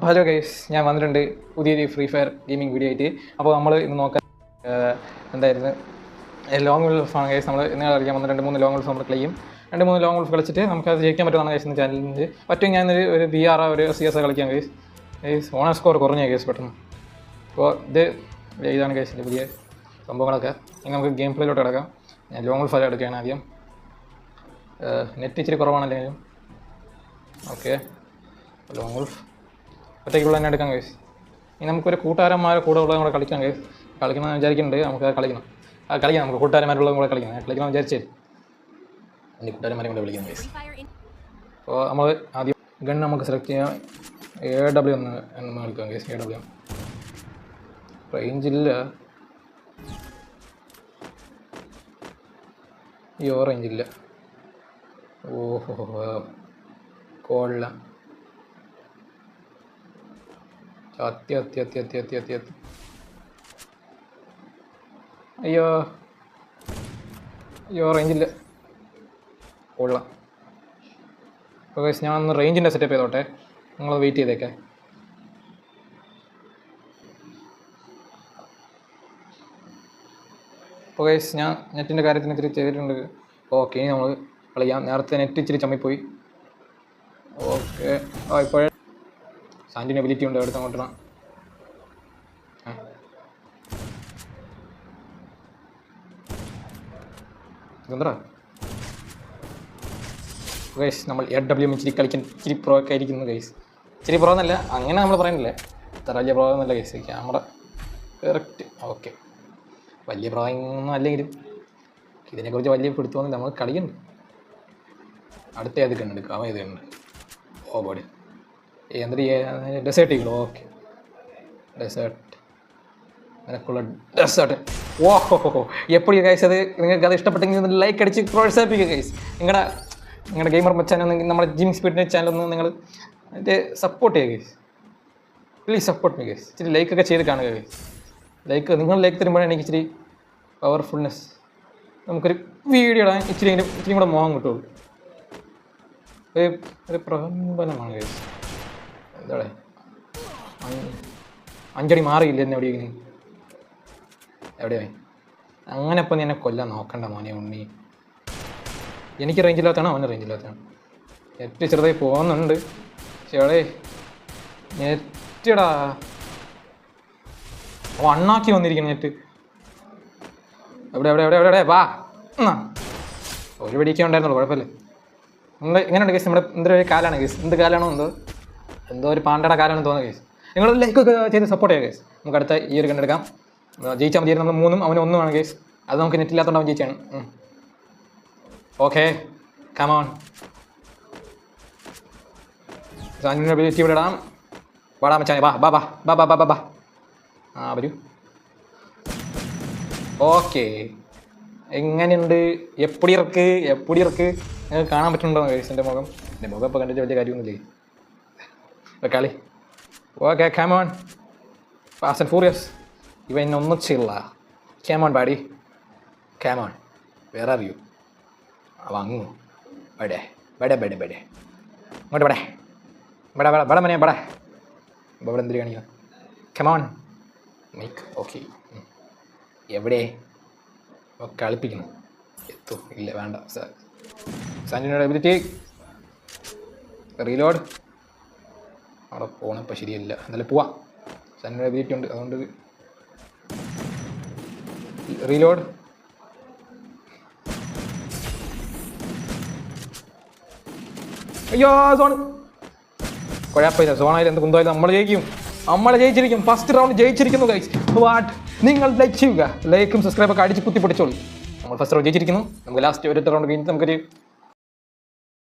Hello guys, ഞാൻ വന്നിട്ടുണ്ട് പുതിയൊരു ഫ്രീ ഫയർ ഗെയിമിംഗ് വീഡിയോ ആയിട്ട്. അപ്പോൾ നമ്മൾ ഇന്ന് നോക്കാൻ എന്തായിരുന്നു ലോങ് വോൾഫാണ് ഗൈസ്. നമ്മൾ ഇന്ന് കളിക്കാൻ വന്ന 2-3 ലോങ് വോൾഫ് നമ്മൾ ചെയ്യും. 2-3 ലോങ് വോൾഫ് കളിച്ചിട്ട് നമുക്കത് ജയിക്കാൻ പറ്റുമെന്നാണ് ഗൈസ് ഇന്ന് ചാനലിൽ പറ്റും. ഞാനൊരു VR ഒരു CS കളിക്കാം ഗൈസ്. ഓണർ സ്കോർ കുറഞ്ഞ ഗൈസ് പെട്ടെന്ന്. അപ്പോൾ ഇതാണ് ഗൈസിൻ്റെ പുതിയ സംഭവങ്ങളൊക്കെ. ഇനി നമുക്ക് ഗെയിം പ്ലേയിലോട്ട് കിടക്കാം. ഞാൻ ലോങ് വോൾഫ് ഫയൽ എടുക്കുകയാണ് ആദ്യം. നെറ്റ് ഇച്ചിരി കുറവാണല്ലെങ്കിലും ഓക്കെ. ലോങ് വോൾഫ് ഒറ്റയ്ക്കുള്ള തന്നെ എടുക്കാം ഗൈസ്. ഇനി നമുക്കൊരു കൂട്ടുകാരന്മാരെ കൂടെ ഉള്ളതും കൂടെ കളിക്കാം ഗൈസ്. കളിക്കണമെന്ന് വിചാരിക്കുന്നുണ്ട്. നമുക്ക് കളിക്കണം നമുക്ക് കൂട്ടുകാരന്മാരുള്ളതും കൂടെ കളിക്കണം വിചാരിച്ചേ. എൻ്റെ കൂട്ടുകാരന്മാരെ കൂടെ വിളിക്കാം ഗൈസ്. അപ്പോൾ നമ്മൾ ആദ്യം ഗൺ നമുക്ക് സെലക്ട് ചെയ്യാം. AW എന്ന് കളിക്കാം ഗൈസ്. AW റേഞ്ചില്ല. റേഞ്ചില്ല. ഓഹോ കോള അത്തി അയ്യോ റേഞ്ചില്ല. കൊള്ളാം. അപ്പോൾ ഗൈസ് ഞാൻ ഒന്ന് റേഞ്ചിൻ്റെ സെറ്റപ്പ് ചെയ്തോട്ടെ. നിങ്ങൾ വെയിറ്റ് ചെയ്തേക്കെ. അപ്പോൾ ഗൈസ് ഞാൻ നെറ്റിൻ്റെ കാര്യത്തിന് ഇത്തിരി ചെയ്തിട്ടുണ്ട്. ഓക്കെ, ഇനി നമ്മൾ കളിക്കാം. നേരത്തെ നെറ്റ് ഇച്ചിരി ചമ്മിപ്പോയി. ഓക്കെ, ഇപ്പോഴേ സാൻറ്റിന് എബിലിറ്റി ഉണ്ട്. അടുത്ത് അങ്ങോട്ടാണ്. ഇതെന്താ ഗൈസ്, നമ്മൾ AW ഇച്ചിരി പ്രോ ഒക്കെ ആയിരിക്കുന്നു ഗൈസ്. ഇച്ചിരി പ്രോ എന്നല്ല, അങ്ങനെ നമ്മൾ പറയുന്നില്ലേ, ഇത്ര വലിയ പ്രോ എന്നല്ല ഗൈസ്. Camera correct okay. വലിയ പ്രോ ഒന്നും അല്ലെങ്കിലും ഇതിനെക്കുറിച്ച് വലിയ പിടുത്തോന്നില്ല. നമ്മൾ കളിക്കുന്നുണ്ട്. അടുത്ത ഏത് കണ്ടെടുക്കുക, അവൻ ഏത് കണ്ട് ബോഡി എന്തൊരു ഡെസേർട്ട് ചെയ്യണോ? ഓക്കെ, ഡെസേർട്ട് നിനക്കുള്ള ഡെസേർട്ട്. ഓഹോ എപ്പോഴും ഗൈസ്, അത് നിങ്ങൾക്ക് അത് ഇഷ്ടപ്പെട്ടെങ്കിൽ ലൈക്ക് അടിച്ച് പ്രോത്സാഹിപ്പിക്കുക ഗൈസ്. നിങ്ങളുടെ ഗെയിമർ മച്ചാനൊന്നെങ്കിൽ നമ്മുടെ ജിം സ്പീഡിൻ്റെ ചാനലൊന്ന് നിങ്ങൾ അതിൻ്റെ സപ്പോർട്ട് ചെയ്യുക guys. Please support me guys. ഇച്ചിരി ലൈക്കൊക്കെ ചെയ്ത് കാണുക ഗൈസ്. നിങ്ങൾ ലൈക്ക് തരുമ്പോഴാണ് എനിക്ക് ഇച്ചിരി പവർഫുൾനെസ്, നമുക്കൊരു വീഡിയോ ഇടാൻ ഇച്ചിരി കൂടെ മോഹം കിട്ടുള്ളൂ. ഒരു പ്രകമ്പനമാണ് ഗൈസ്. എന്താടേ 5 അടി മാറിയില്ല എന്നെ എവിടെയായി അങ്ങനെ. ഇപ്പം നീ എന്നെ കൊല്ലാൻ നോക്കണ്ട മോനെ ഉണ്ണി. എനിക്ക് റേഞ്ചില്ലാത്തതാണോ അവന് റേഞ്ചില്ലാത്തതാണ്? നെറ്റ് ചെറുതായി പോകുന്നുണ്ട്. ചേടേ നെറ്റടാ വണ്ണാക്കി വന്നിരിക്കണം നെറ്റ്. എവിടെ വാ. ഒരു പിടിയൊക്കെ ഉണ്ടായിരുന്നുള്ളൂ, കുഴപ്പമില്ല. എങ്ങനെയുണ്ട് കേസ്? നമ്മുടെ എന്തൊരു കാലാണ് കേസ്. എന്ത് കാലാണോ എന്തോ ഒരു പാണ്ടയുടെ കാലാണെന്ന് തോന്നുന്നത് കേസ്. നിങ്ങൾ ലൈക്കൊക്കെ ചെയ്ത് സപ്പോർട്ട് ചെയ്യുക കേസ്. നമുക്ക് അടുത്ത ഈ ഒരു കണ്ടെടുക്കാം. ജയിച്ചാൽ മതി. നമ്മൾ 3-ഉം അവന് 1-ഉമാണ് കേസ്. അത് നമുക്ക് നെറ്റില്ലാത്തതുകൊണ്ട് അവൻ ജയിച്ചാണ്. Okay, come on. സാനിൻ്റെ അബിലിറ്റി ഇവിടെ ഇടാം. വാടാ മച്ചാനെ, ബാ വരൂ. ഓക്കെ, എങ്ങനെയുണ്ട്? എപ്പൊടി ഇറക്ക് നിങ്ങൾക്ക് കാണാൻ പറ്റുന്നുണ്ടോ ഗൈസ്? എൻ്റെ മുഖം ഇപ്പോൾ കണ്ടിട്ട് വലിയ കാര്യമൊന്നുമില്ലേ കളി. Okay, come on. Fast and furious. ഇവ എന്നെ ഒന്നും ചെയ്യില്ല. Come on buddy, come on. വേറെ അറിയൂ അങ്ങു ബടേ ഇങ്ങോട്ട് ബട മനെ ബട ഇവിടെ എന്തിനു കാണിക്കുക? Come on mic. ഓക്കെ, എവിടെ കളിപ്പിക്കണം? എത്തൂ ഇല്ല, വേണ്ട. സാൻഡിനോട് എബിലിറ്റി റീലോഡ്. അവിടെ പോകണപ്പോൾ ശരിയല്ല, എന്നാലും പോവാം. സാൻഡിനോട് എബിലിറ്റി ഉണ്ട്, അതുകൊണ്ട് റീലോഡ്. അയ്യോ സോൺ കുഴപ്പമില്ല. സോണായാലും എന്ത് കുന്തമായാലും നമ്മൾ ജയിച്ചിരിക്കും. ഫസ്റ്റ് റൗണ്ട് ജയിച്ചിരിക്കുന്നു ഗൈസ്. വാട്ട്, നിങ്ങൾ ലൈക്ക് ചെയ്യുക. ലൈക്കും സബ്സ്ക്രൈബൊക്കെ അടിച്ച് കുത്തി പൊടിച്ചോളൂ. നമ്മൾ ഫസ്റ്റ് റൗണ്ട് ജയിച്ചിരിക്കുന്നു. നമുക്ക് ലാസ്റ്റ് ഒരു റൗണ്ട് കഴിഞ്ഞിട്ട് നമുക്കൊരു